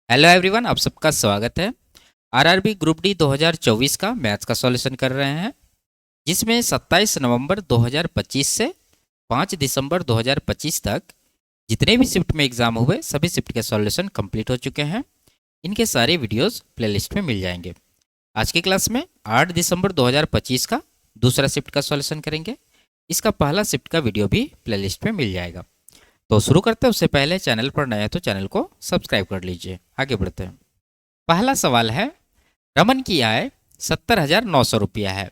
Hello everyone, आप सबका स्वागत है। आरआरबी ग्रुप डी 2024 का मैथ्स का सॉल्यूशन कर रहे हैं, जिसमें 27 नवंबर 2025 से 5 दिसंबर 2025 तक जितने भी शिफ्ट में एग्जाम हुए सभी शिफ्ट के सॉल्यूशन कंप्लीट हो चुके हैं। इनके सारे वीडियोस प्लेलिस्ट में मिल जाएंगे। आज की क्लास में 8 दिसंबर 2025 का दूसरा शिफ्ट का सॉल्यूशन करेंगे। इसका पहला शिफ्ट का वीडियो भी प्लेलिस्ट में मिल जाएगा। तो शुरू करते हैं। उससे पहले चैनल पर नए हैं तो चैनल को सब्सक्राइब कर लीजिए। आगे बढ़ते हैं। पहला सवाल है, रमन की आय 70,900 रुपया है।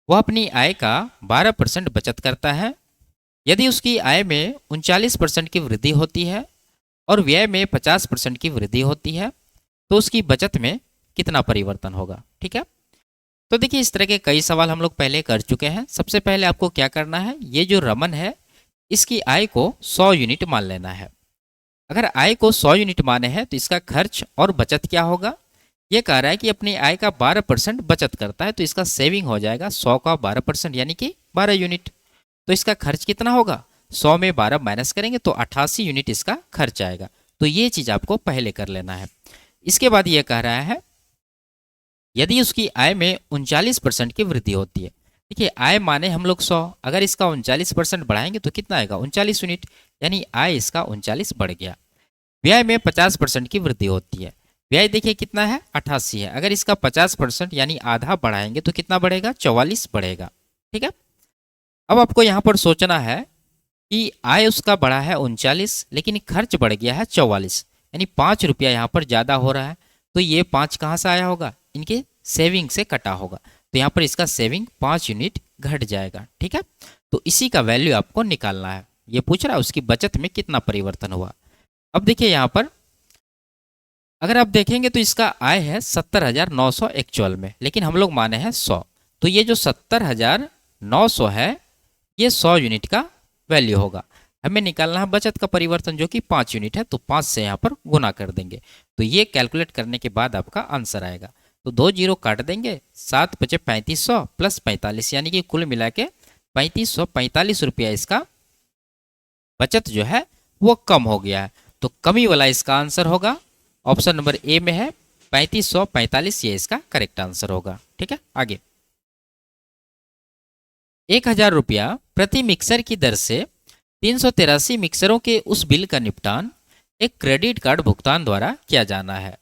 वह अपनी आय का 12% बचत करता है। यदि उसकी आय में 39% की वृद्धि होती है और व्यय में 50% की वृद्धि होती है तो उसकी बचत में कितना परिवर्तन होगा। ठीक है, तो देखिए इस तरह के कई सवाल हम लोग पहले कर चुके हैं। सबसे पहले आपको क्या करना है, ये जो रमन है इसकी आय को 100 यूनिट मान लेना है। अगर आय को 100 यूनिट माने हैं तो इसका खर्च और बचत क्या होगा। ये कह रहा है कि अपनी आय का 12% बचत करता है, तो इसका सेविंग हो जाएगा 100 का 12% यानी कि 12 यूनिट। तो इसका खर्च कितना होगा, 100 में 12 माइनस करेंगे तो 88 यूनिट इसका खर्च आएगा। तो ये चीज़ आपको पहले कर लेना है। इसके बाद ये कह रहा है यदि उसकी आय में 39% की वृद्धि होती है। देखिए आय माने हम लोग 100, अगर इसका 39% बढ़ाएंगे तो कितना आएगा, 39 यूनिट, यानी आय इसका 39 बढ़ गया। व्यय में 50% की वृद्धि होती है। व्यय देखिए कितना है, 88 है। अगर इसका 50% यानी आधा बढ़ाएंगे तो कितना बढ़ेगा, 44 बढ़ेगा। ठीक है, अब आपको यहाँ पर सोचना है कि आय उसका बढ़ा है 39 लेकिन खर्च बढ़ गया है 44, यानी 5 रुपया यहाँ पर ज़्यादा हो रहा है। तो ये 5 कहाँ से आया होगा, इनके सेविंग से कटा होगा। तो यहाँ पर इसका सेविंग 5 यूनिट घट जाएगा। ठीक है, तो इसी का वैल्यू आपको निकालना है। ये पूछ रहा है उसकी बचत में कितना परिवर्तन हुआ। अब देखिए यहाँ पर अगर आप देखेंगे तो इसका आय है 70,900 एक्चुअल में, लेकिन हम लोग माने हैं 100। तो ये जो 70,900 है ये 100 यूनिट का वैल्यू होगा। हमें निकालना है बचत का परिवर्तन जो कि 5 यूनिट है, तो 5 से यहाँ पर गुना कर देंगे। तो ये कैलकुलेट करने के बाद आपका आंसर आएगा। तो 2 जीरो काट देंगे, 7 बचे 3500 प्लस 45, यानी कि कुल मिला के 3545 रुपया इसका बचत जो है वो कम हो गया है। तो कमी वाला इसका आंसर होगा, ऑप्शन नंबर ए में है 3545, ये इसका करेक्ट आंसर होगा। ठीक है, आगे 1,000 रुपया प्रति मिक्सर की दर से 383 मिक्सरों के उस बिल का निपटान एक क्रेडिट कार्ड भुगतान द्वारा किया जाना है,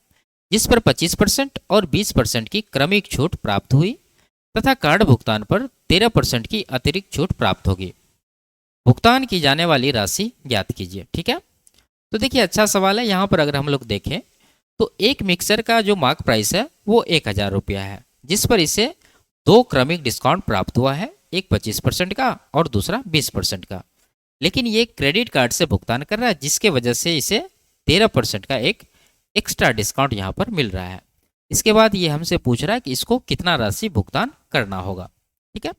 जिस पर 25% और 20% की क्रमिक छूट प्राप्त हुई तथा कार्ड भुगतान पर 13% की अतिरिक्त छूट प्राप्त होगी। भुगतान की जाने वाली राशि ज्ञात कीजिए। ठीक है, तो देखिए अच्छा सवाल है। यहाँ पर अगर हम लोग देखें तो एक मिक्सर का जो मार्क प्राइस है वो 1,000 रुपया है, जिस पर इसे 2 क्रमिक डिस्काउंट प्राप्त हुआ है, एक 25% का और दूसरा 20% का। लेकिन ये क्रेडिट कार्ड से भुगतान कर रहा है, जिसके वजह से इसे 13% का एक एक्स्ट्रा डिस्काउंट यहाँ पर मिल रहा है। इसके बाद ये हमसे पूछ रहा है कि इसको कितना राशि भुगतान करना होगा। ठीक है,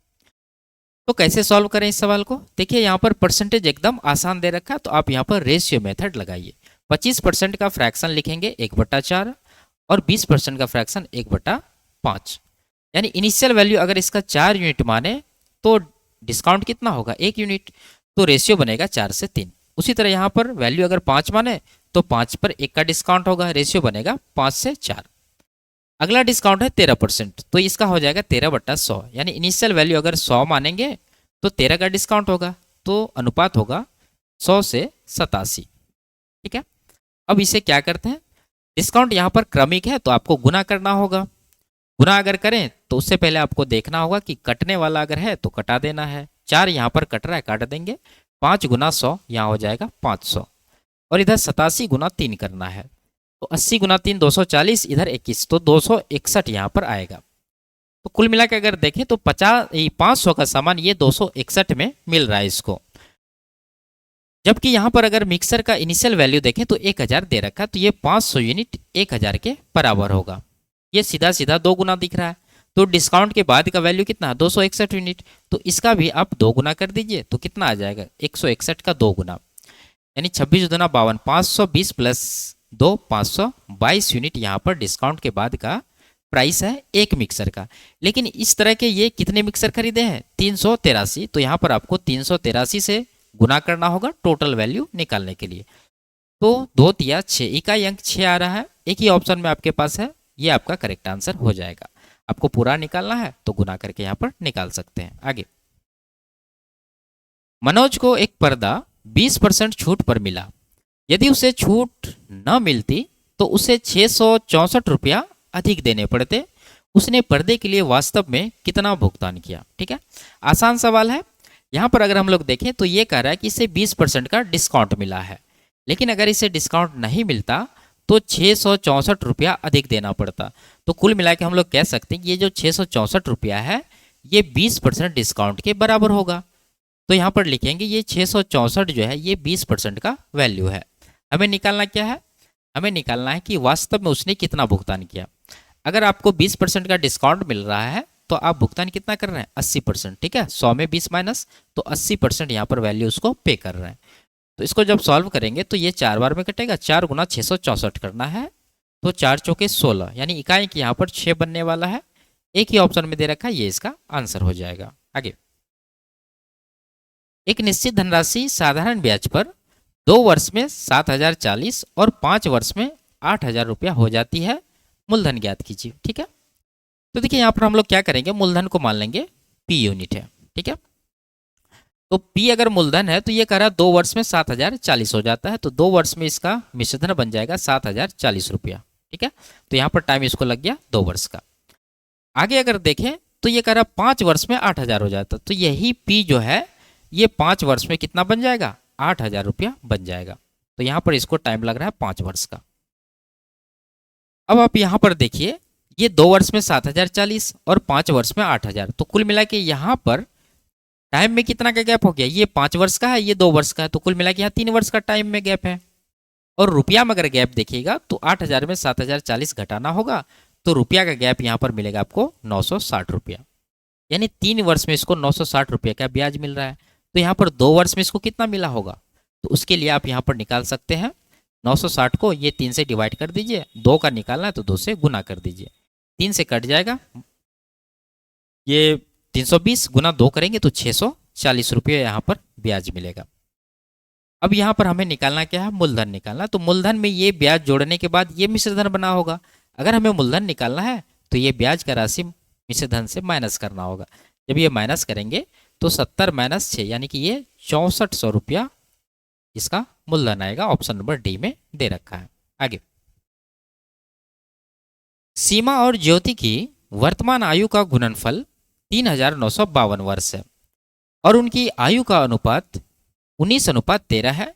तो कैसे सॉल्व करें इस सवाल को। देखिए यहाँ पर परसेंटेज एकदम आसान दे रखा है, तो आप यहाँ पर रेशियो मेथड लगाइए। 25% का फ्रैक्शन लिखेंगे 1/4 और 20% का फ्रैक्शन 1/5, यानी इनिशियल वैल्यू अगर इसका 4 यूनिट माने तो डिस्काउंट कितना होगा, 1 यूनिट। तो रेशियो बनेगा 4 से 3। उसी तरह यहाँ पर वैल्यू अगर 5 माने तो 5 पर 1 का डिस्काउंट होगा, रेशियो बनेगा 5 से 4। अगला डिस्काउंट है 13%, तो इसका हो जाएगा 13/100, यानी इनिशियल वैल्यू अगर 100 मानेंगे तो 13 का डिस्काउंट होगा, तो अनुपात होगा 100 से 87। ठीक है, अब इसे क्या करते हैं, डिस्काउंट यहाँ पर क्रमिक है तो आपको गुना करना होगा। गुना अगर करें तो उससे पहले आपको देखना होगा कि कटने वाला अगर है तो कटा देना है। 4 यहाँ पर कट रहा है, काट देंगे। 5 गुना 100 यहाँ हो जाएगा 500, और इधर 87 गुना 3 करना है, तो 80 गुना 3 240, इधर 21, तो 261 यहाँ पर आएगा। तो कुल मिला के अगर देखें तो 500 का सामान ये 261 में मिल रहा है इसको। जबकि यहाँ पर अगर मिक्सर का इनिशियल वैल्यू देखें तो 1,000 दे रखा है, तो ये 500 यूनिट 1,000 के बराबर होगा। ये सीधा सीधा 2 गुना दिख रहा है। तो डिस्काउंट के बाद का वैल्यू कितना है, 261 यूनिट। तो इसका भी आप 2 गुना कर दीजिए तो कितना आ जाएगा, 161 का 2 गुना, यानी 26 दूना 52, 520 प्लस 2 522 यूनिट यहाँ पर डिस्काउंट के बाद का प्राइस है एक मिक्सर का। लेकिन इस तरह के ये कितने मिक्सर खरीदे हैं, 383। तो यहाँ पर आपको 383 से गुना करना होगा टोटल वैल्यू निकालने के लिए। तो 2 तिया 6, इकाई अंक 6 आ रहा है, एक ही ऑप्शन में आपके पास है, ये आपका करेक्ट आंसर हो जाएगा। आपको पूरा निकालना है तो गुना करके यहाँ पर निकाल सकते हैं। आगे, मनोज को एक पर्दा 20% छूट पर मिला। यदि उसे छूट न मिलती तो उसे 664 रुपया अधिक देने पड़ते। उसने पर्दे के लिए वास्तव में कितना भुगतान किया? ठीक है, आसान सवाल है। यहाँ पर अगर हम लोग देखें तो ये कह रहा है कि इसे 20% का डिस्काउंट मिला है, लेकिन अगर इसे डिस्काउंट नहीं मिलता तो 664 रुपया अधिक देना पड़ता। तो कुल मिला के हम लोग कह सकते हैं कि ये जो 664 रुपया है ये 20% डिस्काउंट के बराबर होगा। तो यहाँ पर लिखेंगे ये 664 जो है ये 20% का वैल्यू है। हमें निकालना क्या है? हमें निकालना है कि वास्तव में उसने कितना भुगतान किया। अगर आपको 20% का डिस्काउंट मिल रहा है तो आप भुगतान कितना कर रहे हैं? 80%। ठीक है, 100 में 20 माइनस, तो 80% यहाँ पर वैल्यू उसको पे कर रहे हैं। तो इसको जब सॉल्व करेंगे तो ये 4 बार में कटेगा, 4 गुना 664 करना है, तो 4 चौके 16, यानी इकाई की यहाँ पर 6 बनने वाला है। एक ही ऑप्शन में दे रखा है, ये इसका आंसर हो जाएगा। आगे, एक निश्चित धनराशि साधारण ब्याज पर 2 वर्ष में 7040 और 5 वर्ष में 8000 रुपया हो जाती है। मूलधन ज्ञात कीजिए। ठीक है, तो देखिए यहाँ पर हम लोग क्या करेंगे, मूलधन को मान लेंगे पी यूनिट है। ठीक है, तो पी अगर मूलधन है तो ये कह रहा है 2 वर्ष में 7040 हो जाता है, तो 2 वर्ष में इसका मिश्रधन बन जाएगा 7040 रुपया। ठीक है, तो यहाँ पर टाइम इसको लग गया 2 वर्ष का। आगे अगर देखें तो ये कह रहा है 5 वर्ष में 8000 हो जाता है, तो यही पी जो है ये 5 वर्ष में कितना बन जाएगा? 8000 रुपया बन जाएगा। तो यहाँ पर इसको टाइम लग रहा है 5 वर्ष का। अब आप यहाँ पर देखिए, ये 2 वर्ष में 7040 और 5 वर्ष में 8000, तो कुल मिला के यहाँ पर टाइम में कितना का गैप हो गया? ये 5 वर्ष का है, ये 2 वर्ष का है, तो कुल मिला के यहाँ 3 वर्ष का टाइम में गैप है। और रुपया में अगर गैप देखिएगा तो 8000 में 7040 घटाना होगा, तो रुपया का गैप यहाँ पर मिलेगा आपको 960 रुपया, यानी 3 वर्ष में इसको 960 रुपये का ब्याज मिल रहा है। तो यहाँ पर 2 वर्ष में इसको कितना मिला होगा? तो उसके लिए आप यहाँ पर निकाल सकते हैं 960 को ये 3 से डिवाइड कर दीजिए, 2 का निकालना है तो 2 से गुना कर दीजिए, 3 से कट जाएगा, ये 320 गुना 2 करेंगे तो 640 रुपये यहाँ पर ब्याज मिलेगा। अब यहाँ पर हमें निकालना क्या है? मूलधन निकालना। तो मूलधन में ये ब्याज जोड़ने के बाद ये मिश्रधन बना होगा। अगर हमें मूलधन निकालना है तो ये ब्याज का राशि मिश्रधन से माइनस करना होगा। जब ये माइनस करेंगे तो 70 माइनस 6 यानी कि ये 6400 रुपया इसका मूलधन आएगा। ऑप्शन नंबर डी में दे रखा है। आगे, सीमा और ज्योति की वर्तमान आयु का गुणनफल 3952 वर्ष है और उनकी आयु का अनुपात 19:13 है।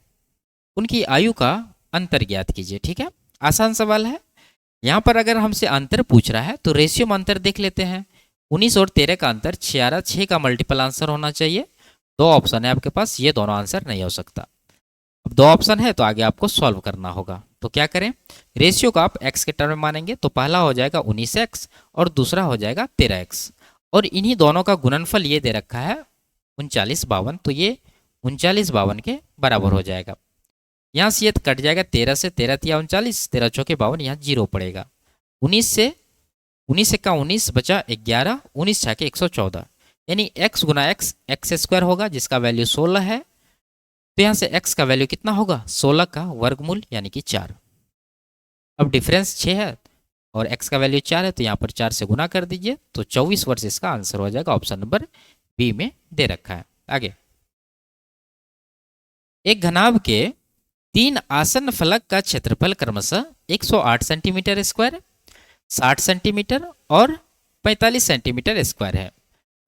उनकी आयु का अंतर ज्ञात कीजिए। ठीक है, आसान सवाल है। यहाँ पर अगर हमसे अंतर पूछ रहा है तो रेशियो में अंतर देख लेते हैं। 19 और 13 का अंतर 6 का मल्टीपल आंसर होना चाहिए। 2 ऑप्शन है आपके पास, ये दोनों आंसर नहीं हो सकता। अब 2 ऑप्शन है तो आगे आपको सॉल्व करना होगा। तो क्या करें, रेशियो को आप x के टर्म में मानेंगे तो पहला हो जाएगा 19x और दूसरा हो जाएगा 13x, और इन्हीं दोनों का गुणनफल ये दे रखा है 3952, तो ये 3952 के बराबर हो जाएगा। यहाँ से ये कट जाएगा 13 से, 13 तिया 39, 13 चौके 52, यहाँ 0 पड़ेगा। 19 का 19 बचा 11, 19 छाके 114, यानी x गुना x स्क्वायर होगा जिसका वैल्यू 16 है। तो यहाँ से x का वैल्यू कितना होगा? 16 का वर्गमूल यानी कि 4। अब डिफरेंस 6 है और x का वैल्यू 4 है, तो यहाँ पर 4 से गुना कर दीजिए, तो 24 वर्ष इसका आंसर हो जाएगा। ऑप्शन नंबर बी में दे रखा है। आगे, एक घनाभ के 3 आसन फलक का क्षेत्रफल क्रमशः 108 सेंटीमीटर स्क्वायर, 60 सेंटीमीटर और 45 सेंटीमीटर स्क्वायर है।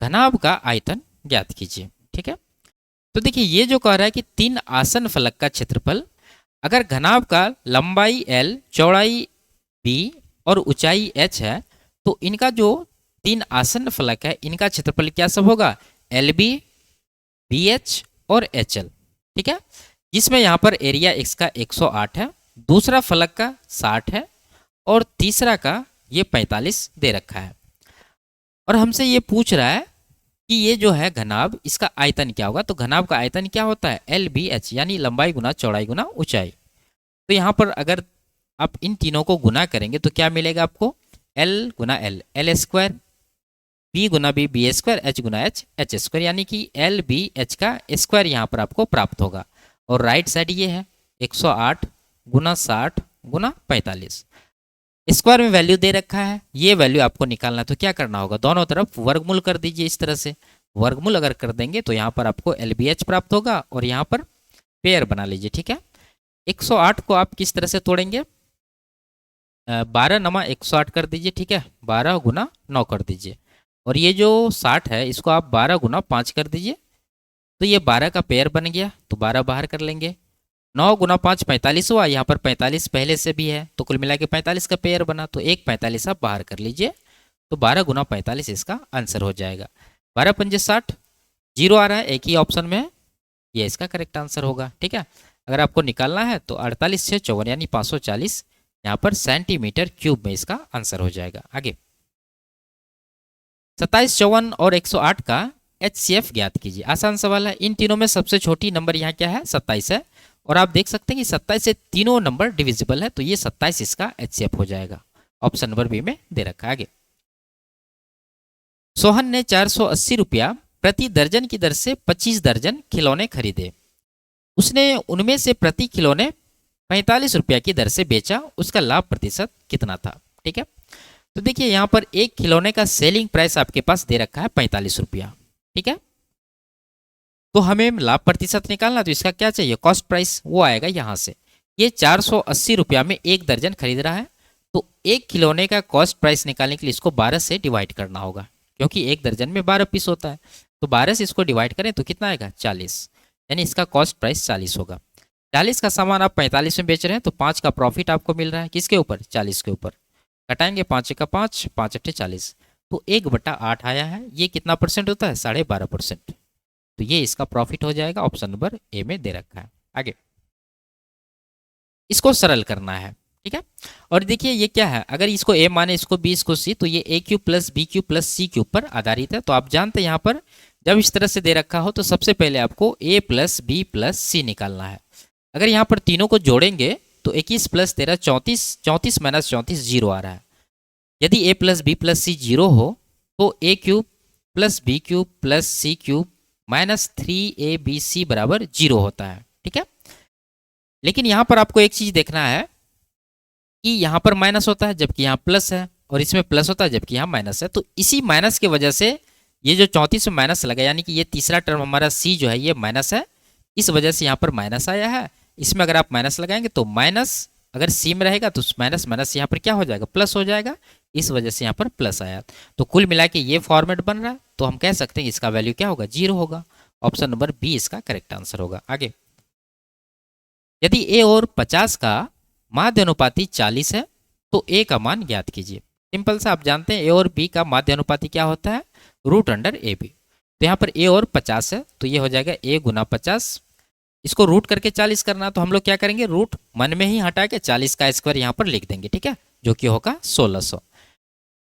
घनाभ का आयतन ज्ञात कीजिए। ठीक है, तो देखिए ये जो कह रहा है कि 3 आसन फलक का क्षेत्रफल, अगर घनाभ का लंबाई l, चौड़ाई b और ऊंचाई h है, तो इनका जो 3 आसन फलक है इनका क्षेत्रफल क्या सब होगा? LB, BH और HL। ठीक है, जिसमें यहाँ पर एरिया x का 108 है, दूसरा फलक का 60 है और तीसरा का ये 45 दे रखा है। और हमसे ये पूछ रहा है कि ये जो है घनाभ, इसका आयतन क्या होगा? तो घनाभ का आयतन क्या होता है? LBH, यानी लंबाई गुना चौड़ाई गुना ऊंचाई। तो यहाँ पर अगर आप इन तीनों को गुना करेंगे तो क्या मिलेगा आपको? L गुना L, L स्क्वायर, B गुना B, B स्क्वायर, H गुना H, H स्क्वायर, यानी कि LBH का स्क्वायर यहाँ पर आपको प्राप्त होगा। और राइट साइड ये है 108 गुना 60 गुना 45। स्क्वायर में वैल्यू दे रखा है, ये वैल्यू आपको निकालना है तो क्या करना होगा, दोनों तरफ वर्गमूल कर दीजिए इस तरह से। वर्गमूल अगर कर देंगे तो यहाँ पर आपको LBH प्राप्त होगा और यहाँ पर पेयर बना लीजिए, ठीक है। 108 को आप किस तरह से तोड़ेंगे, 12 नमा 108 कर दीजिए, ठीक है। 12 गुना 9 कर दीजिए और ये जो 60 है इसको आप 12 गुना 5 कर दीजिए, तो ये 12 का पेयर बन गया, तो 12 बाहर कर लेंगे। 9 गुना 5 45 हुआ, यहाँ पर 45 पहले से भी है तो कुल मिला के 45 का पेयर बना, तो एक 45 आप बाहर कर लीजिए, तो 12 गुना 45 इसका आंसर हो जाएगा। 12 पंजे 60, जीरो आ रहा है एक ही ऑप्शन में है, ये इसका करेक्ट आंसर होगा, ठीक है। अगर आपको निकालना है तो 48 से 54 यानी 540 यहाँ पर सेंटीमीटर क्यूब में इसका आंसर हो जाएगा। आगे 27, 54 और 108 का HCF ज्ञात कीजिए। आसान सवाल है। इन तीनों में सबसे छोटी नंबर यहाँ क्या है, 27 है और आप देख सकते हैं कि 27 से तीनों नंबर डिविजिबल है, तो ये 27 इसका HCF हो जाएगा। ऑप्शन नंबर बी में दे रखा है। आगे सोहन ने 480 रुपया प्रति दर्जन की दर से 25 दर्जन खिलौने खरीदे। उसने उनमें से प्रति खिलौने 45 रुपया की दर से बेचा, उसका लाभ प्रतिशत कितना था, ठीक है। तो देखिए यहाँ पर एक खिलौने का सेलिंग प्राइस आपके पास दे रखा है 45 रुपया, ठीक है। तो हमें लाभ प्रतिशत निकालना, तो इसका क्या चाहिए, कॉस्ट प्राइस, वो आएगा यहाँ से। ये 480 रुपया में एक दर्जन खरीद रहा है, तो एक खिलौने का कॉस्ट प्राइस निकालने के लिए इसको 12 से डिवाइड करना होगा, क्योंकि एक दर्जन में 12 पीस होता है, तो 12 से इसको डिवाइड करें तो कितना आएगा, 40, यानी इसका कॉस्ट प्राइस 40 होगा। 40 का सामान आप 45 में बेच रहे हैं, तो 5 का प्रॉफिट आपको मिल रहा है, किसके ऊपर, 40 के ऊपर। घटाएंगे 5 का 5, 5 अट्ठे 40, तो 1/8 आया है, ये कितना परसेंट होता है, 12.5%, तो ये इसका प्रॉफिट हो जाएगा। ऑप्शन नंबर ए में दे रखा है। आगे इसको सरल करना है, ठीक है। और देखिए ये क्या है, अगर इसको ए माने, इसको बी, इसको सी, तो ये a cube plus b cube plus c cube पर आधारित है। तो आप जानते हैं यहाँ पर जब इस तरह से दे रखा हो तो सबसे पहले आपको ए प्लस बी प्लस सी निकालना है। अगर यहाँ पर तीनों को जोड़ेंगे तो 21 प्लस 13 34, 34 माइनस 34 जीरो आ रहा है। यदि a plus b plus c zero हो तो a cube plus b cube plus c cube minus 3ABC बराबर जीरो होता है, ठीक है। लेकिन यहाँ पर आपको एक चीज देखना है कि यहाँ पर माइनस होता है जबकि यहाँ प्लस है, और इसमें प्लस होता है जबकि यहाँ माइनस है, तो इसी माइनस की वजह से ये जो 34 में माइनस लगा, यानी कि ये तीसरा टर्म हमारा सी जो है ये माइनस है, इस वजह से यहाँ पर माइनस आया है। इसमें अगर आप माइनस लगाएंगे तो माइनस अगर सी में रहेगा तो माइनस माइनस यहाँ पर क्या हो जाएगा, प्लस हो जाएगा, इस वजह से यहाँ पर प्लस आया। तो कुल मिला के ये फॉर्मेट बन रहा है, तो हम कह सकते हैं इसका वैल्यू क्या होगा, जीरो होगा। ऑप्शन नंबर बी इसका करेक्ट आंसर होगा। आगे यदि ए और 50 का माध्य अनुपाती 40 है तो ए का मान ज्ञात कीजिए। सिंपल सा, आप जानते हैं ए और बी का माध्य अनुपाती क्या होता है, √ए बी। तो यहाँ पर ए और 50 है तो ये हो जाएगा ए गुना 50, इसको रूट करके 40 करना, तो हम लोग क्या करेंगे, रूट मन में ही हटा के 40 का स्क्वायर यहाँ पर लिख देंगे, ठीक है, जो कि होगा 1600।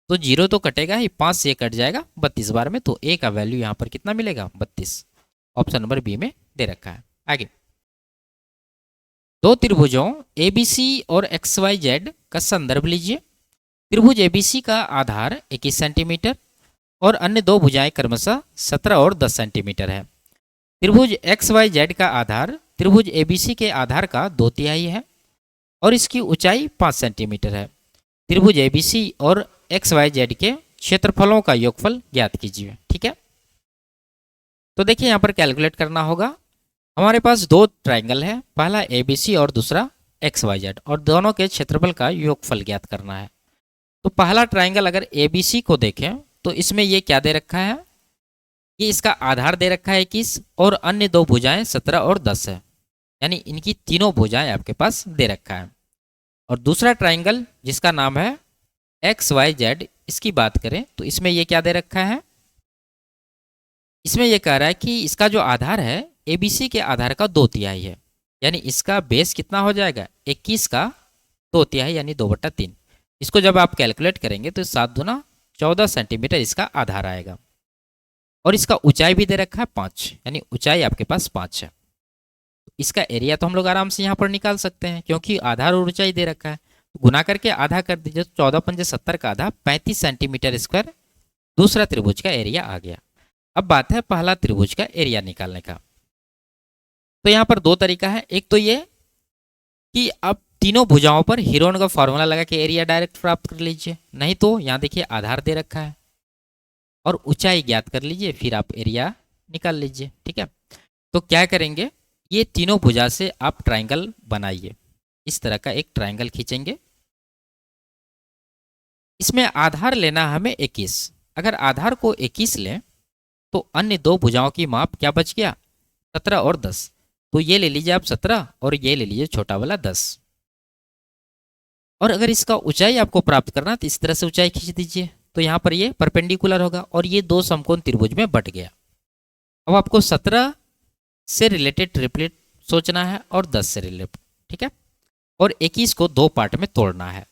तो जीरो तो कटेगा ही, 5 से कट जाएगा 32 बार में, तो ए का वैल्यू यहाँ पर कितना मिलेगा, 32। ऑप्शन नंबर बी में दे रखा है। आगे दो त्रिभुजों ABC और XYZ का संदर्भ लीजिए। त्रिभुज ABC का आधार 21 सेंटीमीटर और अन्य दो भुजाएं क्रमशः 17 और 10 सेंटीमीटर है। त्रिभुज XYZ का आधार त्रिभुज ABC के आधार का 2/3 है और इसकी ऊंचाई 5 सेंटीमीटर है। त्रिभुज ABC और XYZ के क्षेत्रफलों का योगफल ज्ञात कीजिए, ठीक है। तो देखिए यहाँ पर कैलकुलेट करना होगा। हमारे पास दो ट्राइंगल है, पहला ABC और दूसरा XYZ, और दोनों के क्षेत्रफल का योगफल ज्ञात करना है। तो पहला ट्राइंगल अगर ABC को देखें तो इसमें ये क्या दे रखा है, कि इसका आधार दे रखा है 21 और अन्य दो भुजाएं 17 और 10 है, यानी इनकी तीनों भुजाएं आपके पास दे रखा है। और दूसरा ट्राइंगल जिसका नाम है XYZ, इसकी बात करें तो इसमें ये क्या दे रखा है, इसमें यह कह रहा है कि इसका जो आधार है ABC के आधार का 2/3 है, यानी इसका बेस कितना हो जाएगा, 21 का 2/3 यानी 2/3। इसको जब आप कैलकुलेट करेंगे तो 7 दूना 14 सेंटीमीटर इसका आधार आएगा। और इसका ऊंचाई भी दे रखा है 5, यानी ऊंचाई आपके पास 5 है। इसका एरिया तो हम लोग आराम से यहाँ पर निकाल सकते हैं, क्योंकि आधार और ऊंचाई दे रखा है, तो गुना करके आधा कर दीजिए, 14 पंजे 70 का आधा 35 सेंटीमीटर स्क्वायर दूसरा त्रिभुज का एरिया आ गया। अब बात है पहला त्रिभुज का एरिया निकालने का। तो यहाँ पर दो तरीका है, एक तो ये कि आप तीनों भुजाओं पर हीरोन का फॉर्मूला लगा के एरिया डायरेक्ट प्राप्त कर लीजिए, नहीं तो यहाँ देखिए आधार दे रखा है और ऊंचाई ज्ञात कर लीजिए, फिर आप एरिया निकाल लीजिए। ठीक है, तो क्या करेंगे, ये तीनों भुजा से आप ट्राइंगल बनाइए, इस तरह का एक ट्राइंगल खींचेंगे। इसमें आधार लेना हमें 21। अगर आधार को 21 लें तो अन्य दो भुजाओं की माप क्या बच गया, 17 और 10। तो ये ले लीजिए आप 17 और ये ले लीजिए छोटा वाला 10। और अगर इसका ऊंचाई आपको प्राप्त करना तो इस तरह से ऊंचाई खींच दीजिए, तो यहाँ पर ये परपेंडिकुलर होगा और ये दो समकोण त्रिभुज में बट गया। अब आपको 17 से रिलेटेड ट्रिपलेट सोचना है और 10 से रिलेटेड। ठीक है, और 21 को दो पार्ट में तोड़ना है।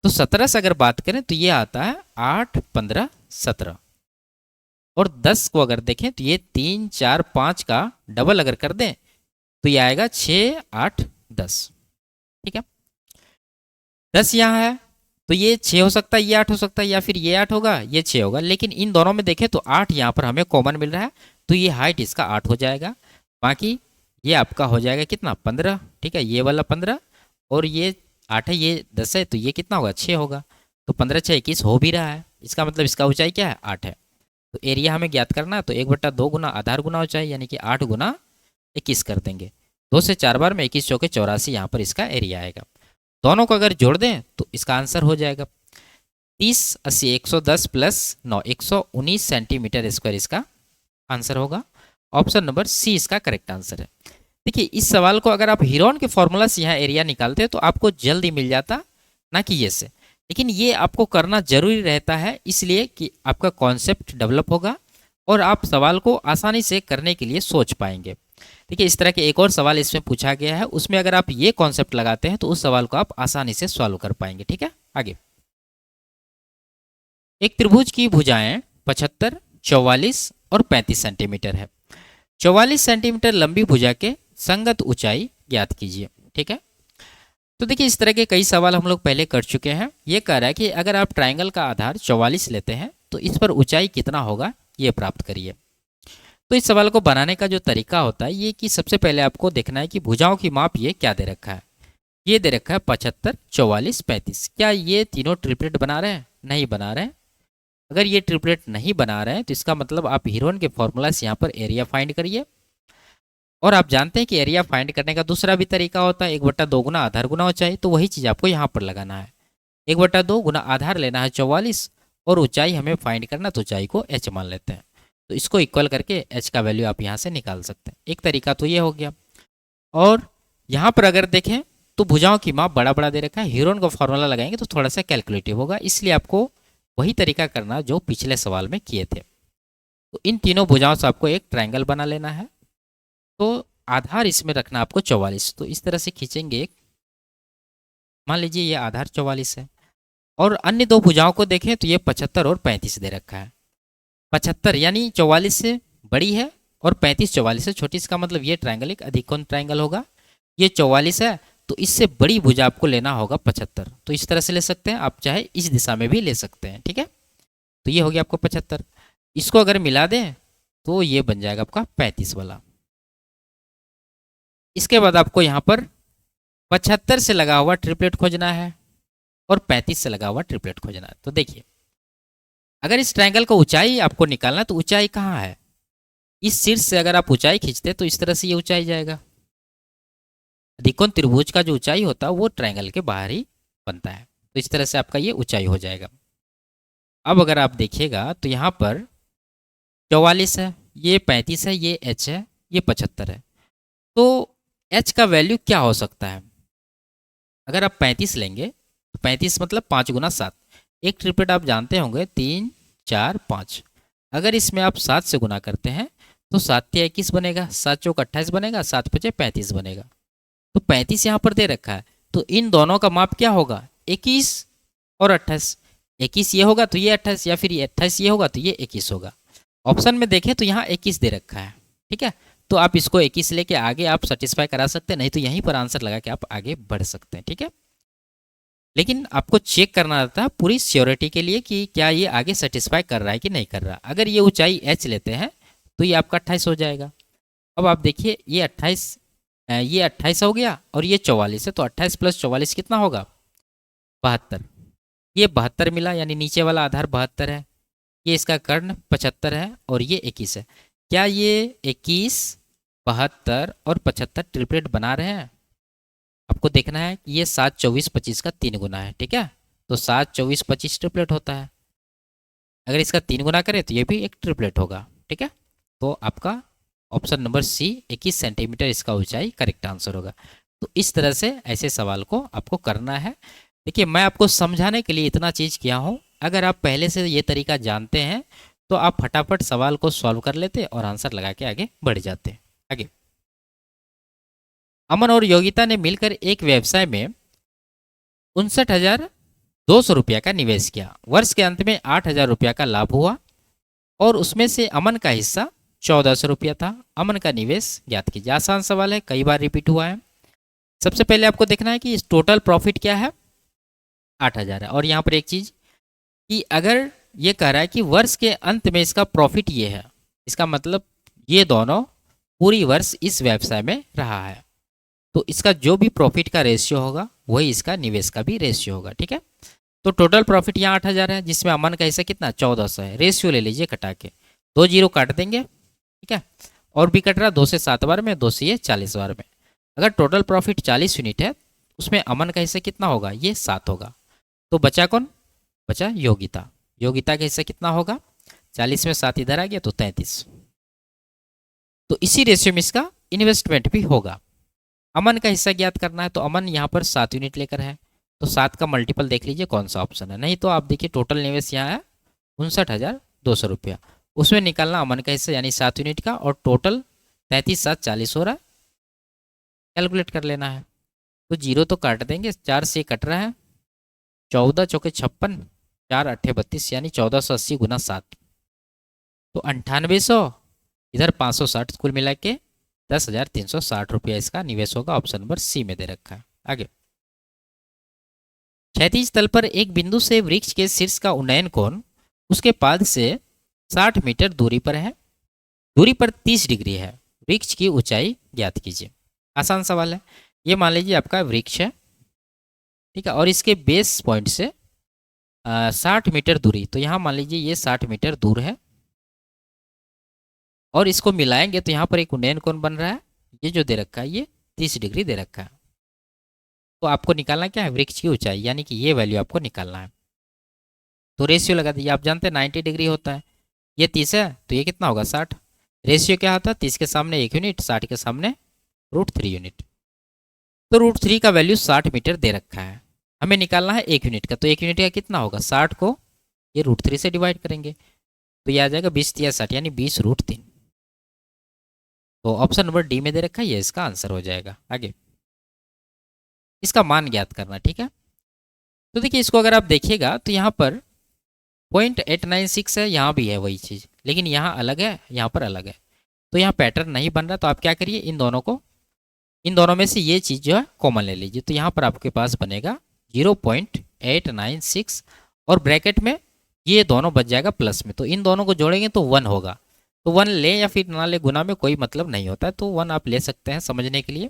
तो 17 से अगर बात करें तो ये आता है 8, 15, 17 और 10 को अगर देखें तो ये 3, 4, 5 का डबल अगर कर दें तो ये आएगा 6, 8, 10। ठीक है, 10 यहाँ है तो ये 6 हो सकता है, ये 8 हो सकता है, या फिर ये 8 होगा ये 6 होगा, लेकिन इन दोनों में देखें तो 8 यहाँ पर हमें कॉमन मिल रहा है, तो ये हाइट इसका 8 हो जाएगा। बाकी ये आपका हो जाएगा कितना, 15। ठीक है, ये वाला 15 और ये 8 है, ये 10 है, तो ये कितना होगा, 6 होगा। तो 15, 6, 21 हो भी रहा है, इसका मतलब इसका ऊंचाई क्या है, 8 है। तो एरिया हमें ज्ञात करना है, तो 1/2 गुना आधार गुना ऊंचाई, यानी कि 8 गुना 21 कर देंगे। 2 से 4 बार में 21 चौके 84 यहाँ पर इसका एरिया आएगा। दोनों को अगर जोड़ दें तो इसका आंसर हो जाएगा 30, 80, 110 प्लस 9, 119 सेंटीमीटर स्क्वायर इसका आंसर होगा। ऑप्शन नंबर सी इसका करेक्ट आंसर है। देखिए, इस सवाल को अगर आप हीरोन के फॉर्मूला से यहाँ एरिया निकालते तो आपको जल्दी मिल जाता, ना कि ये से। लेकिन ये आपको करना जरूरी रहता है, इसलिए कि आपका कॉन्सेप्ट डेवलप होगा और आप सवाल को आसानी से करने के लिए सोच पाएंगे। देखिए, इस तरह के एक और सवाल इसमें पूछा गया है, उसमें अगर आप ये कॉन्सेप्ट लगाते हैं तो उस सवाल को आप आसानी से सॉल्व कर पाएंगे। ठीक है, आगे। एक त्रिभुज की भुजाएं 75, 44 और 35 सेंटीमीटर है। 44 सेंटीमीटर लंबी भुजा के संगत ऊंचाई ज्ञात कीजिए। ठीक है, तो देखिए इस तरह के कई सवाल हम लोग पहले कर चुके हैं। ये कह रहा है कि अगर आप ट्राइंगल का आधार 44 लेते हैं तो इस पर ऊंचाई कितना होगा ये प्राप्त करिए। तो इस सवाल को बनाने का जो तरीका होता है ये कि सबसे पहले आपको देखना है कि भुजाओं की माप ये क्या दे रखा है। ये दे रखा है 75, 44, 35। क्या ये तीनों ट्रिपलेट बना रहे हैं, नहीं बना रहे हैं। अगर ये ट्रिपलेट नहीं बना रहे हैं तो इसका मतलब आप हीरोन के फॉर्मूला से यहाँ पर एरिया फाइंड करिए। और आप जानते हैं कि एरिया फाइंड करने का दूसरा भी तरीका होता है, 1/2 गुना आधार गुना ऊंचाई। तो वही चीज़ आपको यहाँ पर लगाना है, 1/2 गुना आधार लेना है 44 और ऊंचाई हमें फाइंड करना, तो ऊंचाई को h मान लेते हैं। तो इसको इक्वल करके h का वैल्यू आप यहाँ से निकाल सकते हैं। एक तरीका तो ये हो गया। और यहाँ पर अगर देखें तो भुजाओं की माप बड़ा बड़ा दे रखा है, हीरोन का फॉर्मूला लगाएंगे तो थोड़ा सा कैलकुलेटिव होगा, इसलिए आपको वही तरीका करना जो पिछले सवाल में किए थे। तो इन तीनों भुजाओं से आपको एक ट्राइंगल बना लेना है। तो आधार इसमें रखना आपको 44, तो इस तरह से खींचेंगे एक, मान लीजिए ये आधार 44 है। और अन्य दो भुजाओं को देखें तो ये 75 और 35 दे रखा है। 75 यानी 44 से बड़ी है और 35 44 से छोटी, इसका मतलब ये ट्राइंगल एक अधिकोण ट्राइंगल होगा। ये 44 है तो इससे बड़ी भुजा आपको लेना होगा 75। तो इस तरह से ले सकते हैं आप, चाहे इस दिशा में भी ले सकते हैं। ठीक है, तो ये हो गया आपको 75। इसको अगर मिला दें तो ये बन जाएगा आपका 35 वाला। इसके बाद आपको यहाँ पर 75 से लगा हुआ ट्रिपलेट खोजना है और 35 से लगा हुआ ट्रिपलेट खोजना है। तो देखिए, अगर इस ट्रायंगल का ऊंचाई आपको निकालना है तो ऊंचाई कहाँ है, इस शीर्ष से अगर आप ऊंचाई खींचते तो इस तरह से ये ऊंचाई जाएगा। अधिकोण त्रिभुज का जो ऊंचाई होता है वो ट्रायंगल के बाहर ही बनता है, तो इस तरह से आपका ये ऊंचाई हो जाएगा। अब अगर आप देखिएगा तो यहाँ पर 44 है, ये 35 है, ये h है, ये 75 है। तो h का वैल्यू क्या हो सकता है। अगर आप 35 लेंगे तो 35 मतलब 5 गुना 7। एक ट्रिपलेट आप जानते होंगे 3 4 5। अगर इसमें आप 7 से गुना करते हैं तो 7 × 21 बनेगा, 7 चौक 28 बनेगा, 7 × 5 35 बनेगा। तो 35 यहाँ पर दे रखा है, तो इन दोनों का माप क्या होगा 21 और 28। 21 ये होगा तो ये 28, या फिर ये 28 ये होगा तो ये 21 होगा। ऑप्शन में देखें तो यहाँ 21 दे रखा है। ठीक है, तो आप इसको 21 लेके आगे आप सेटिस्फाई करा सकते हैं, नहीं तो यहीं पर आंसर लगा के आप आगे बढ़ सकते हैं। ठीक है, लेकिन आपको चेक करना रहता है पूरी श्योरिटी के लिए कि क्या ये आगे सेटिस्फाई कर रहा है कि नहीं कर रहा। अगर ये ऊंचाई h लेते हैं तो ये आपका 28 हो जाएगा। अब आप देखिए ये 28 ये 28 हो गया और ये 44 है, तो 28 प्लस 44 कितना होगा? 72। ये 72 मिला, यानी नीचे वाला आधार 72 है, ये इसका कर्ण 75 है और ये 21 है। क्या ये 21, 72 और 75 ट्रिपलेट बना रहे हैं? आपको देखना है कि ये 7, 24, 25 का 3 गुना है, ठीक है। तो 7, 24, 25 ट्रिपलेट होता है। अगर इसका 3 गुना करें तो ये भी एक ट्रिपलेट होगा, ठीक है। तो आपका ऑप्शन नंबर सी 21 सेंटीमीटर इसका ऊंचाई करेक्ट आंसर होगा। तो इस तरह से ऐसे सवाल को आपको करना है। देखिए, मैं आपको समझाने के लिए इतना चीज़ किया हूँ। अगर आप पहले से ये तरीका जानते हैं तो आप फटाफट सवाल को सॉल्व कर लेते और आंसर लगा के आगे बढ़ जाते। आगे, अमन और योगिता ने मिलकर एक व्यवसाय में 59,200 रुपया का निवेश किया। वर्ष के अंत में 8,000 रुपया का लाभ हुआ और उसमें से अमन का हिस्सा 1,400 रुपया था। अमन का निवेश ज्ञात कीजिए। आसान सवाल है, कई बार रिपीट हुआ है। सबसे पहले आपको देखना है कि इस टोटल प्रॉफिट क्या है, 8,000 है। और यहाँ पर एक चीज़ कि अगर ये कह रहा है कि वर्ष के अंत में इसका प्रॉफिट ये है, इसका मतलब ये दोनों पूरी वर्ष इस व्यवसाय में रहा है, तो इसका जो भी प्रॉफिट का रेशियो होगा वही इसका निवेश का भी रेशियो होगा, ठीक है। तो टोटल प्रॉफिट यहाँ 8,000 है, जिसमें अमन का हिस्सा कितना 1,400 है। रेशियो ले लीजिए कटा के, 2 जीरो काट देंगे, ठीक है। और भी कट रहा 2 से 7 बार में, 2 से ये 40 बार में। अगर टोटल प्रॉफिट 40 यूनिट है, उसमें अमन का हिस्सा कितना होगा, ये 7 होगा। तो बचा कौन? बचा योगिता। योगिता का हिस्सा कितना होगा? 40 में 7 इधर आ गया तो 33। तो इसी रेशियो में इसका इन्वेस्टमेंट भी होगा। अमन का हिस्सा ज्ञात करना है, तो अमन यहाँ पर 7 यूनिट लेकर है, तो 7 का मल्टीपल देख लीजिए कौन सा ऑप्शन है। नहीं तो आप देखिए टोटल निवेश यहाँ है 59,200 रुपया, उसमें निकालना अमन का हिस्सा यानी 7 यूनिट का, और टोटल 33, 7, 40 हो रहा है, कैलकुलेट कर लेना है। तो जीरो तो काट देंगे, 4 से कट रहा है, 14 चौके 56, 4 8 32, यानी 1,480 गुना 7, तो 9800, इधर 560, कुल मिला के 10,360 रुपया इसका निवेश होगा। ऑप्शन नंबर सी में दे रखा है। आगे, क्षैतिज तल पर एक बिंदु से वृक्ष के शीर्ष का उन्नयन कोण उसके पाद से 60 मीटर दूरी पर है। दूरी पर 30 डिग्री है। वृक्ष की ऊंचाई ज्ञात कीजिए। आसान सवाल है। ये मान लीजिए आपका वृक्ष है, ठीक है, और इसके बेस पॉइंट से 60 मीटर दूरी, तो यहाँ मान लीजिए ये 60 मीटर दूर है, और इसको मिलाएंगे तो यहाँ पर एक उन्नयन कोण बन रहा है। ये जो दे रखा है ये 30 डिग्री दे रखा है। तो आपको निकालना क्या है, वृक्ष की ऊंचाई, यानी कि ये वैल्यू आपको निकालना है। तो रेशियो लगा दीजिए। आप जानते हैं 90 डिग्री होता है, ये 30 है तो ये कितना होगा 60। रेशियो क्या होता है, 30 के सामने 1 यूनिट, 60 के सामने √3 यूनिट। तो √3 का वैल्यू 60 मीटर दे रखा है, हमें निकालना है 1 यूनिट का। तो 1 यूनिट का कितना होगा, 60 को ये √3 से डिवाइड करेंगे तो ये आ जाएगा 20 या 60, यानी 20√3। तो ऑप्शन नंबर डी में दे रखा है, ये इसका आंसर हो जाएगा। आगे, इसका मान ज्ञात करना, ठीक है। तो देखिए इसको अगर आप देखिएगा तो यहाँ पर 0.896 है, यहाँ भी है वही चीज़, लेकिन यहाँ अलग है, यहाँ पर अलग है, तो यहाँ पैटर्न नहीं बन रहा। तो आप क्या करिए, इन दोनों में से ये चीज़ जो है कॉमन ले लीजिए। तो यहाँ पर आपके पास बनेगा 0.896 और ब्रैकेट में ये दोनों बच जाएगा प्लस में, तो इन दोनों को जोड़ेंगे तो 1 होगा। तो 1 ले या फिर ना ले, गुना में कोई मतलब नहीं होता है, तो 1 आप ले सकते हैं समझने के लिए।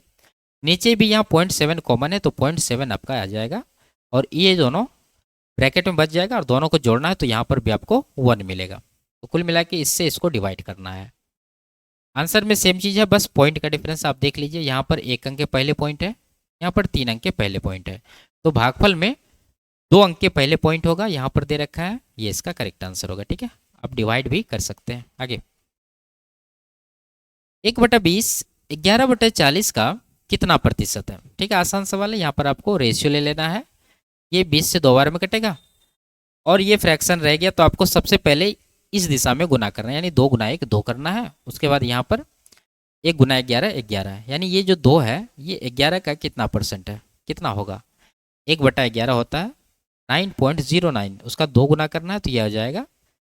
नीचे भी यहाँ 0.7 कॉमन है, तो 0.7 आपका आ जाएगा, और ये दोनों ब्रैकेट में बच जाएगा, और दोनों को जोड़ना है तो यहाँ पर भी आपको 1 मिलेगा। तो कुल मिला के इससे इसको डिवाइड करना है। आंसर में सेम चीज़ है, बस पॉइंट का डिफरेंस आप देख लीजिए। यहाँ पर 1 अंक के पहले पॉइंट है, यहाँ पर 3 अंक के पहले पॉइंट है, तो भागफल में 2 अंक के पहले पॉइंट होगा, यहाँ पर दे रखा है, ये इसका करेक्ट आंसर होगा, ठीक है। आप डिवाइड भी कर सकते हैं। आगे, 1/20 11/40 का कितना प्रतिशत है, ठीक है। आसान सवाल है, यहाँ पर आपको रेशियो ले लेना है। ये 20 से 2 बार में कटेगा, और ये फ्रैक्शन रह गया, तो आपको सबसे पहले इस दिशा में गुना करना है, यानी 2 गुना 1 2 करना है। उसके बाद यहाँ पर 1 गुना 11 11 है, यानी ये जो 2 है ये 11 का कितना परसेंट है, कितना होगा, 1/11 होता है 9.09, उसका 2 गुना करना है तो यह आ जाएगा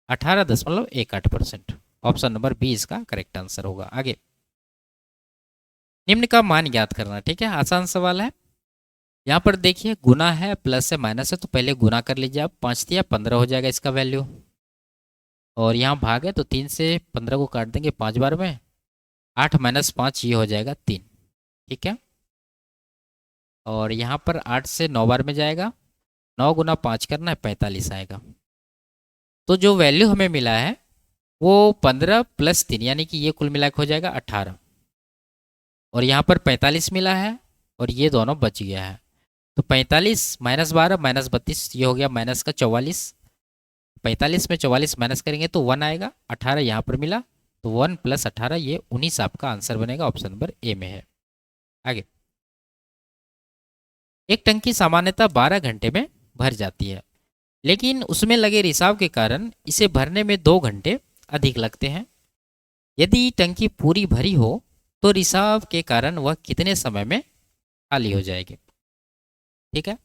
18.18%। ऑप्शन नंबर बी इसका करेक्ट आंसर होगा। आगे, निम्न का मान ज्ञात करना, ठीक है। आसान सवाल है। यहाँ पर देखिए गुना है, प्लस है, माइनस है, तो पहले गुना कर लीजिए आप। 5 या 15 हो जाएगा इसका वैल्यू, और यहाँ भाग है तो 3 से 15 को काट देंगे 5 बार में, 8 - 5 ये हो जाएगा 3। ठीक है। और यहाँ पर 8 से 9 बार में जाएगा, 9 गुना 5 करना है, 45 आएगा। तो जो वैल्यू हमें मिला है वो 15 प्लस 3 यानी कि ये कुल मिला के हो जाएगा 18। और यहाँ पर 45 मिला है और ये दोनों बच गया है। तो 45 माइनस 12 माइनस 32, ये हो गया माइनस का 44। 45 में 44 माइनस करेंगे तो 1 आएगा, 18 यहाँ पर मिला, तो 1 प्लस 18 ये 19 आपका आंसर बनेगा, ऑप्शन नंबर ए में है। आगे, एक टंकी सामान्यतः 12 घंटे में भर जाती है, लेकिन उसमें लगे रिसाव के कारण इसे भरने में 2 घंटे अधिक लगते हैं। यदि टंकी पूरी भरी हो तो रिसाव के कारण वह कितने समय में खाली हो जाएगी? ठीक है।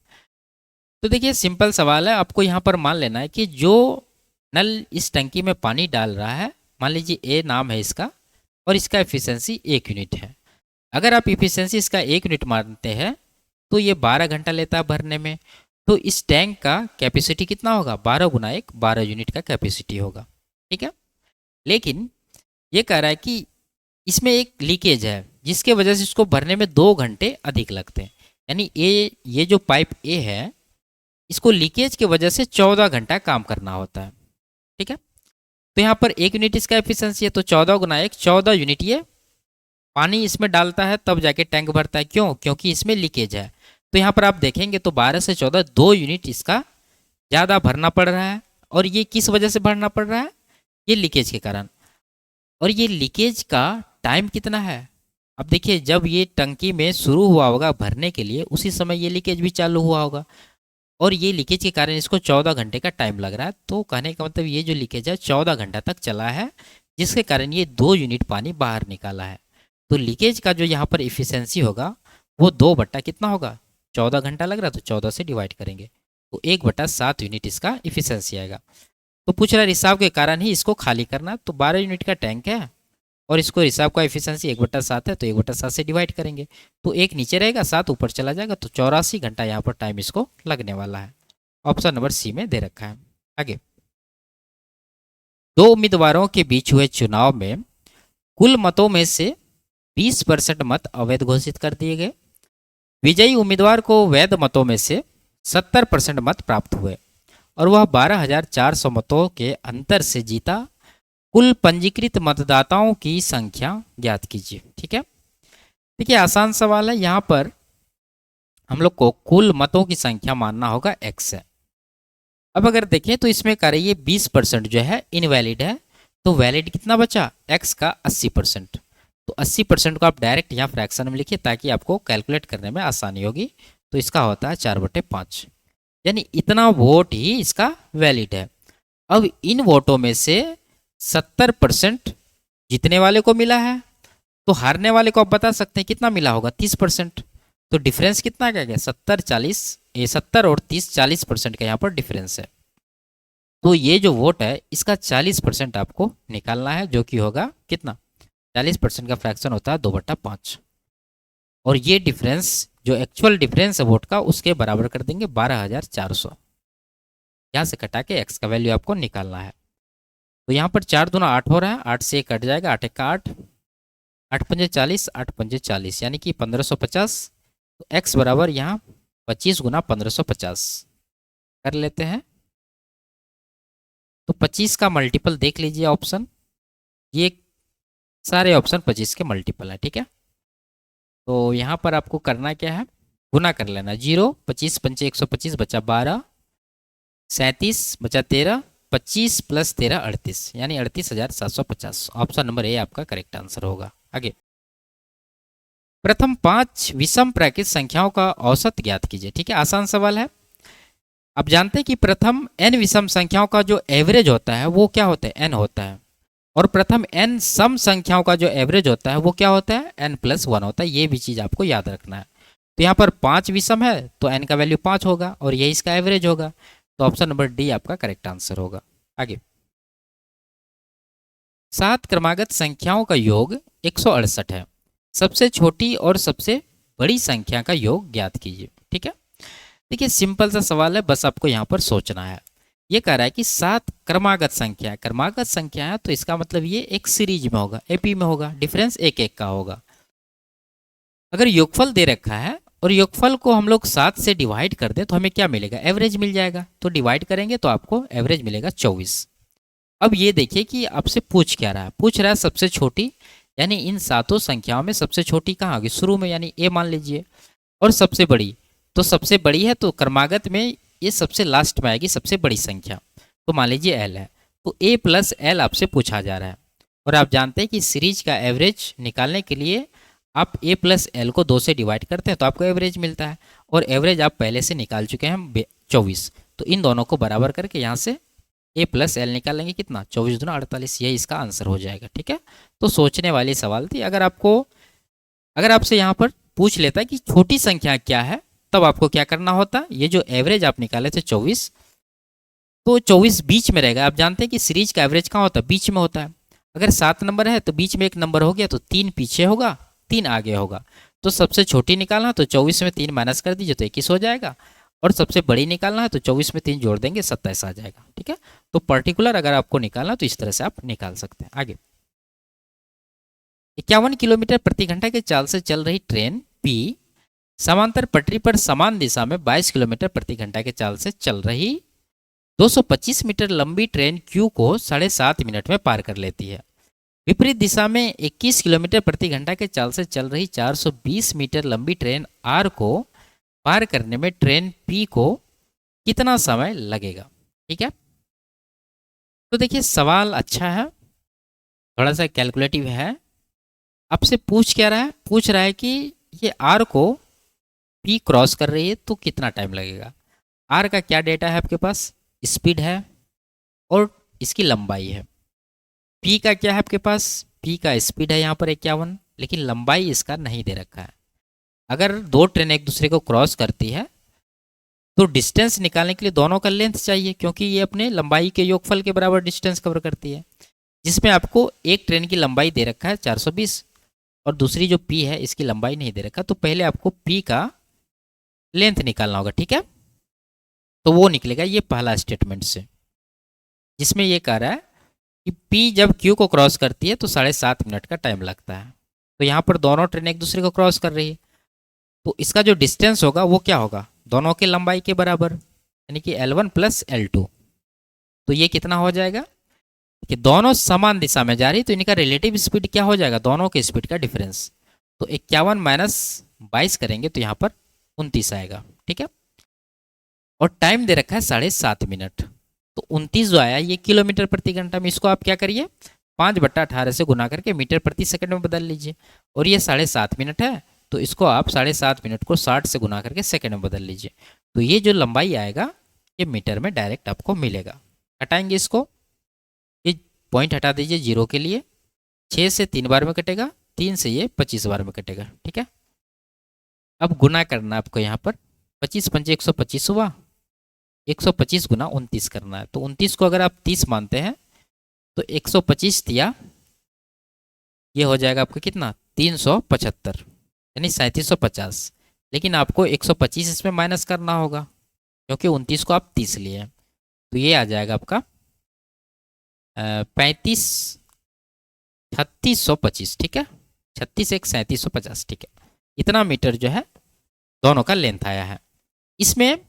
तो देखिए सिंपल सवाल है, आपको यहाँ पर मान लेना है कि जो नल इस टंकी में पानी डाल रहा है, मान लीजिए ए नाम है इसका, और इसका एफिशिएंसी 1 यूनिट है। अगर आप एफिशिएंसी इसका 1 यूनिट मानते हैं तो ये 12 घंटा लेता है भरने में, तो इस टैंक का कैपेसिटी कितना होगा? 12 गुना 1, 12 यूनिट का कैपेसिटी होगा। ठीक है। लेकिन ये कह रहा है कि इसमें एक लीकेज है जिसके वजह से इसको भरने में 2 घंटे अधिक लगते हैं, यानी ये जो पाइप ए है इसको लीकेज की वजह से 14 घंटा काम करना होता है। ठीक है। तो यहाँ पर 1 यूनिट इसका एफिशिएंसी है, तो 14 गुना 1, 14 यूनिट ये पानी इसमें डालता है तब जाके टैंक भरता है। क्यों? क्योंकि इसमें लीकेज है। तो यहाँ पर आप देखेंगे तो 12 से 14, 2 यूनिट इसका ज़्यादा भरना पड़ रहा है। और ये किस वजह से भरना पड़ रहा है? ये लीकेज के कारण। और ये लीकेज का टाइम कितना है? अब देखिए, जब ये टंकी में शुरू हुआ होगा भरने के लिए उसी समय ये लीकेज भी चालू हुआ होगा, और ये लीकेज के कारण इसको 14 घंटे का टाइम लग रहा है। तो कहने का मतलब ये जो लीकेज है 14 घंटा तक चला है, जिसके कारण ये 2 यूनिट पानी बाहर निकाला है। तो लीकेज का जो यहाँ पर इफिशियंसी होगा वो 2 बट्टा कितना होगा? 14 घंटा लग रहा है तो 14 से डिवाइड करेंगे तो 1/7 यूनिट इसका इफिशियंसी आएगा। तो पूछ रहा है रिसाव के कारण ही इसको खाली करना, तो 12 यूनिट का टैंक है और इसको रिसाव का एफिशिएंसी 1/7 है, तो 1/7 से डिवाइड करेंगे तो 1 नीचे रहेगा, 7 ऊपर चला जाएगा, तो 84 घंटा यहाँ पर टाइम इसको लगने वाला है। ऑप्शन नंबर सी में दे रखा है। आगे, 2 उम्मीदवारों के बीच हुए चुनाव में कुल मतों में से 20% मत अवैध घोषित कर दिए गए। विजयी उम्मीदवार को वैध मतों में से 70% मत प्राप्त हुए और वह 12,400 मतों के अंतर से जीता। कुल पंजीकृत मतदाताओं की संख्या ज्ञात कीजिए। ठीक है। देखिए आसान सवाल है, यहाँ पर हम लोग को कुल मतों की संख्या मानना होगा x है। अब अगर देखें तो इसमें कह रही है 20% जो है इनवैलिड है, तो वैलिड कितना बचा? x का 80%। तो 80% को आप डायरेक्ट यहाँ फ्रैक्शन में लिखिए ताकि आपको कैलकुलेट करने में आसानी होगी। तो इसका होता है 4/5, यानी इतना वोट ही इसका वैलिड है। अब इन वोटों में से 70% जीतने वाले को मिला है, तो हारने वाले को आप बता सकते हैं कितना मिला होगा? 30%। तो डिफरेंस कितना क्या गया? 70 और 30, 40% का यहाँ पर डिफरेंस है। तो ये जो वोट है इसका 40% आपको निकालना है, जो कि होगा कितना? 40% का फ्रैक्शन होता है 2/5, और ये डिफरेंस जो एक्चुअल डिफरेंस है वोट का उसके बराबर कर देंगे 12,400। यहाँ से कटा के x का वैल्यू आपको निकालना है। तो यहाँ पर 4 दूना 8 हो रहा है, 8 से 1 कट जाएगा, 8 1 का 8, 8 पंजे 40, 8 पंजे 40 यानी कि 1550। तो x बराबर यहाँ 25 गुना 1550 कर लेते हैं। तो 25 का मल्टीपल देख लीजिए ऑप्शन, ये सारे ऑप्शन 25 के मल्टीपल है। ठीक है। तो यहाँ पर आपको करना क्या है? गुना कर लेना। 0 25 पंचे 125 बचा 12, 37 बचा 13, 25 प्लस 13 38, यानी 38,750। ऑप्शन नंबर ए आपका करेक्ट आंसर होगा। आगे, प्रथम 5 विषम प्राकृत संख्याओं का औसत ज्ञात कीजिए। ठीक है, आसान सवाल है। आप जानते हैं कि प्रथम n विषम संख्याओं का जो एवरेज होता है वो क्या होता है? n होता है। और प्रथम n सम संख्याओं का जो एवरेज होता है वो क्या होता है? n+1 होता है। ये भी चीज़ आपको याद रखना है। तो यहाँ पर 5 विषम है तो n का वैल्यू 5 होगा और यही इसका एवरेज होगा। तो ऑप्शन नंबर डी आपका करेक्ट आंसर होगा। आगे, 7 क्रमागत संख्याओं का योग 168 है। सबसे छोटी और सबसे बड़ी संख्या का योग ज्ञात कीजिए। ठीक है। देखिए सिंपल सा सवाल है, बस आपको यहाँ पर सोचना है। ये कह रहा है कि 7 क्रमागत संख्या है। क्रमागत संख्या है तो इसका मतलब ये एक सीरीज में होगा, एपी में होगा, डिफरेंस 1 1 का होगा। अगर योगफल दे रखा है और योगफल को हम लोग 7 से डिवाइड कर दें तो हमें क्या मिलेगा, एवरेज मिल जाएगा। तो डिवाइड करेंगे तो आपको एवरेज मिलेगा 24। अब ये देखिए कि आपसे पूछ क्या रहा है, पूछ रहा है सबसे छोटी, यानी इन सातों संख्याओं में सबसे छोटी कहाँ होगी, शुरू में, यानी ए मान लीजिए। और सबसे बड़ी, तो सबसे बड़ी है तो क्रमागत में ये सबसे लास्ट में आएगी सबसे बड़ी संख्या, तो मान लीजिए एल है। तो ए प्लस एल आपसे पूछा जा रहा है। और आप जानते हैं कि सीरीज का एवरेज निकालने के लिए आप ए प्लस एल को 2 से डिवाइड करते हैं तो आपको एवरेज मिलता है। और एवरेज आप पहले से निकाल चुके हैं 24। तो इन दोनों को बराबर करके यहाँ से ए प्लस एल निकालेंगे, कितना, 24 दूना 48, ये इसका आंसर हो जाएगा। ठीक है, तो सोचने वाली सवाल थी। अगर आपसे यहाँ पर पूछ लेता है कि छोटी संख्या क्या है, तब आपको क्या करना होता, ये जो एवरेज आप निकाले थे 24, तो 24 बीच में रहेगा। आप जानते हैं कि सीरीज का एवरेज कहाँ होता है, बीच में होता है। अगर 7 नंबर है तो बीच में एक नंबर हो गया तो 3 पीछे होगा, 3 आगे होगा। तो सबसे छोटी निकालना तो 24 में 3 माइनस कर दीजिए तो 21 हो जाएगा। और सबसे बड़ी निकालना है तो 24 में 3 जोड़ देंगे 27 आ जाएगा। ठीक है, तो पर्टिकुलर अगर आपको निकालना तो इस तरह से आप निकाल सकते हैं। आगे, 51 किलोमीटर प्रति घंटा के चाल से चल रही ट्रेन पी समांतर पटरी पर समान दिशा में 22 किलोमीटर प्रति घंटा के चाल से चल रही 225 मीटर लंबी ट्रेन क्यू को 7.5 मिनट में पार कर लेती है। विपरीत दिशा में 21 किलोमीटर प्रति घंटा के चाल से चल रही 420 मीटर लंबी ट्रेन आर को पार करने में ट्रेन पी को कितना समय लगेगा। ठीक है, तो देखिए सवाल अच्छा है, थोड़ा सा कैलकुलेटिव है। आपसे पूछ क्या रहा है, पूछ रहा है कि ये आर को पी क्रॉस कर रही है तो कितना टाइम लगेगा। आर का क्या डेटा है आपके पास, स्पीड है और इसकी लंबाई है। पी का क्या है आपके पास, पी का स्पीड है यहाँ पर 51, लेकिन लंबाई इसका नहीं दे रखा है। अगर दो ट्रेन एक दूसरे को क्रॉस करती है तो डिस्टेंस निकालने के लिए दोनों का लेंथ चाहिए, क्योंकि ये अपने लंबाई के योगफल के बराबर डिस्टेंस कवर करती है। जिसमें आपको एक ट्रेन की लंबाई दे रखा है 420 और दूसरी जो पी है इसकी लंबाई नहीं दे रखा। तो पहले आपको पी का लेंथ निकालना होगा। ठीक है, तो वो निकलेगा ये पहला स्टेटमेंट से, जिसमें ये कह रहा है कि पी जब क्यू को क्रॉस करती है तो 7.5 मिनट का टाइम लगता है। तो यहाँ पर दोनों ट्रेन एक दूसरे को क्रॉस कर रही है, तो इसका जो डिस्टेंस होगा वो क्या होगा, दोनों की लंबाई के बराबर, यानी कि L1 प्लस L2। तो ये कितना हो जाएगा कि दोनों समान दिशा में जा रही, तो इनका रिलेटिव स्पीड क्या हो जाएगा, दोनों के स्पीड का डिफरेंस। तो 51 माइनस 22 करेंगे तो यहाँ पर 29 आएगा। ठीक है, और टाइम दे रखा है 7.5 मिनट। तो 29 जो आया ये किलोमीटर प्रति घंटा में, इसको आप क्या करिए 5/18 से गुना करके मीटर प्रति सेकंड में बदल लीजिए। और ये 7.5 मिनट है तो इसको आप 7.5 मिनट को 60 से गुना करके सेकंड में बदल लीजिए। तो ये जो लंबाई आएगा ये मीटर में डायरेक्ट आपको मिलेगा। हटाएंगे इसको, ये पॉइंट हटा दीजिए जीरो के लिए। 6 से 3 बार में कटेगा, 3 से ये 25 बार में कटेगा। ठीक है, अब गुना करना आपको यहाँ पर 25 पंजे 125 हुआ, 125 गुना 29 करना है। तो 29 को अगर आप 30 मानते हैं तो 125 दिया, ये हो जाएगा आपको कितना 375, यानी 3750। लेकिन आपको 125 इसमें माइनस करना होगा क्योंकि 29 को आप 30 लिए हैं। तो ये आ जाएगा आपका 3625। ठीक है, 36 1 3750। ठीक है, इतना मीटर जो है दोनों का लेंथ आया है। इसमें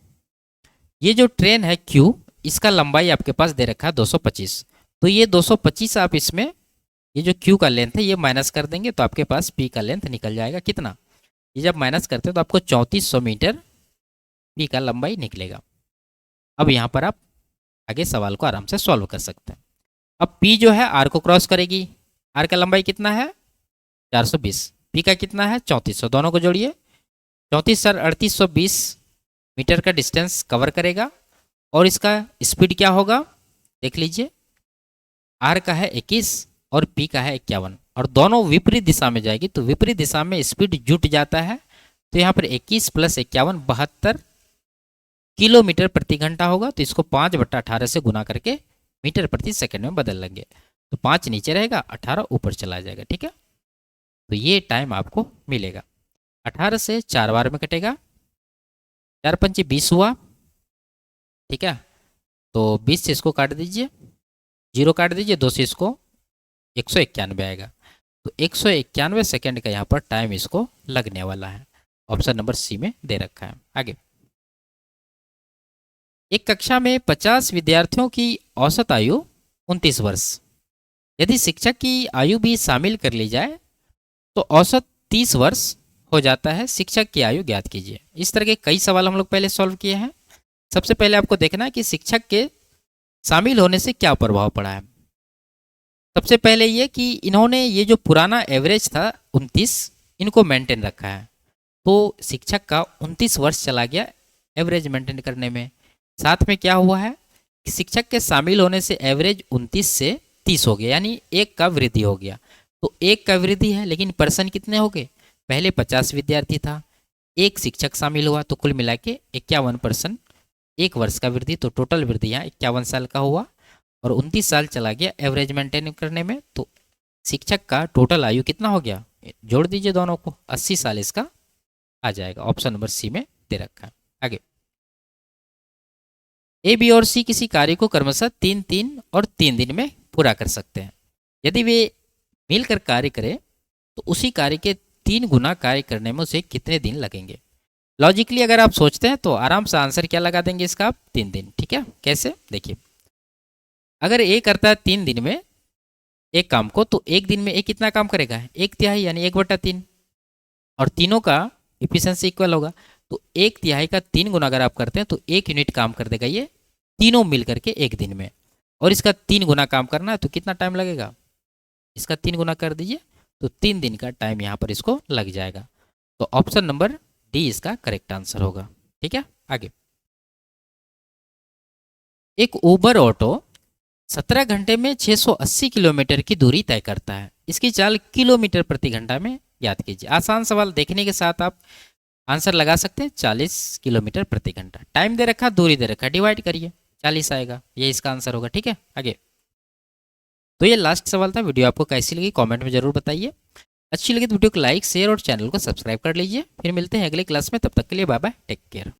ये जो ट्रेन है क्यू, इसका लंबाई आपके पास दे रखा है 225। तो ये 225 आप इसमें ये जो क्यू का लेंथ है ये माइनस कर देंगे तो आपके पास पी का लेंथ निकल जाएगा कितना। ये जब माइनस करते हैं तो आपको 3400 मीटर पी का लंबाई निकलेगा। अब यहाँ पर आप आगे सवाल को आराम से सॉल्व कर सकते हैं। अब पी जो है आर को क्रॉस करेगी, आर का लंबाई कितना है 420, पी का कितना है 3400, दोनों को जोड़िए 34 सर 3820 मीटर का डिस्टेंस कवर करेगा। और इसका स्पीड क्या होगा देख लीजिए, आर का है 21 और पी का है 51 और दोनों विपरीत दिशा में जाएगी तो विपरीत दिशा में स्पीड जुट जाता है। तो यहाँ पर 21 प्लस 51 72 किलोमीटर प्रति घंटा होगा। तो इसको 5/18 से गुना करके मीटर प्रति सेकंड में बदल लेंगे। तो 5 नीचे रहेगा 18 ऊपर चला जाएगा। ठीक है, तो ये टाइम आपको मिलेगा। 18 से 4 बार में कटेगा, 4 पंचे 20 हुआ। ठीक है, तो 20 से इसको काट दीजिए, जीरो काट दीजिए, 2 से इसको 191 आएगा। तो 191 सेकेंड का यहाँ पर टाइम इसको लगने वाला है। ऑप्शन नंबर सी में दे रखा है। आगे, एक कक्षा में 50 विद्यार्थियों की औसत आयु 29 वर्ष। यदि शिक्षक की आयु भी शामिल कर ली जाए तो औसत 30 वर्ष हो जाता है। शिक्षक की आयु ज्ञात कीजिए। इस तरह के कई सवाल हम लोग पहले सॉल्व किए हैं। सबसे पहले आपको देखना है कि शिक्षक के शामिल होने से क्या प्रभाव पड़ा है। सबसे पहले ये कि इन्होंने ये जो पुराना एवरेज था 29, इनको मेंटेन रखा है, तो शिक्षक का 29 वर्ष चला गया एवरेज मेंटेन करने में। साथ में क्या हुआ है कि शिक्षक के शामिल होने से एवरेज 29 से 30 हो गया, यानी 1 का वृद्धि हो गया। तो 1 का वृद्धि है, लेकिन पर्सन कितने हो गए? पहले 50 विद्यार्थी था, 1 शिक्षक शामिल हुआ, तो कुल मिला के 51%, 1 वर्ष का वृद्धि, तो टोटल वृद्धि यहाँ 51 साल का हुआ और 29 साल चला गया एवरेज मेंटेन करने में। तो शिक्षक का टोटल आयु कितना हो गया? जोड़ दीजिए दोनों को, 80 साल इसका आ जाएगा। ऑप्शन नंबर सी में दे रखा है। आगे, ए, बी और सी किसी कार्य को क्रमशः 3 और 3 दिन में पूरा कर सकते हैं। यदि वे मिलकर कार्य करें तो उसी कार्य के 3 गुना कार्य करने में उसे कितने दिन लगेंगे? लॉजिकली अगर आप सोचते हैं तो आराम से आंसर क्या लगा देंगे इसका आप? 3 दिन। ठीक है, कैसे? देखिए, अगर ए करता है 3 दिन में एक काम को, तो 1 दिन में ए कितना काम करेगा? 1/3 यानी 1/3, और तीनों का इफिशिएंसी इक्वल होगा। तो 1/3 का 3 गुना अगर आप करते हैं तो 1 यूनिट काम कर देगा ये तीनों मिल करके 1 दिन में। और इसका 3 गुना काम करना है तो कितना टाइम लगेगा? इसका 3 गुना कर दीजिए तो 3 दिन का टाइम यहाँ पर इसको लग जाएगा। तो ऑप्शन नंबर डी इसका करेक्ट आंसर होगा। ठीक है, आगे, एक उबर ऑटो 17 घंटे में 680 किलोमीटर की दूरी तय करता है। इसकी चाल किलोमीटर प्रति घंटा में याद कीजिए। आसान सवाल देखने के साथ आप आंसर लगा सकते हैं। 40 किलोमीटर प्रति घंटा, टाइम दे रखा, दूरी दे रखा, डिवाइड करिए, 40 आएगा, ये इसका आंसर होगा। ठीक है, आगे, तो ये लास्ट सवाल था। वीडियो आपको कैसी लगी कमेंट में जरूर बताइए। अच्छी लगी तो वीडियो को लाइक, शेयर और चैनल को सब्सक्राइब कर लीजिए। फिर मिलते हैं अगले क्लास में, तब तक के लिए बाय बाय, टेक केयर।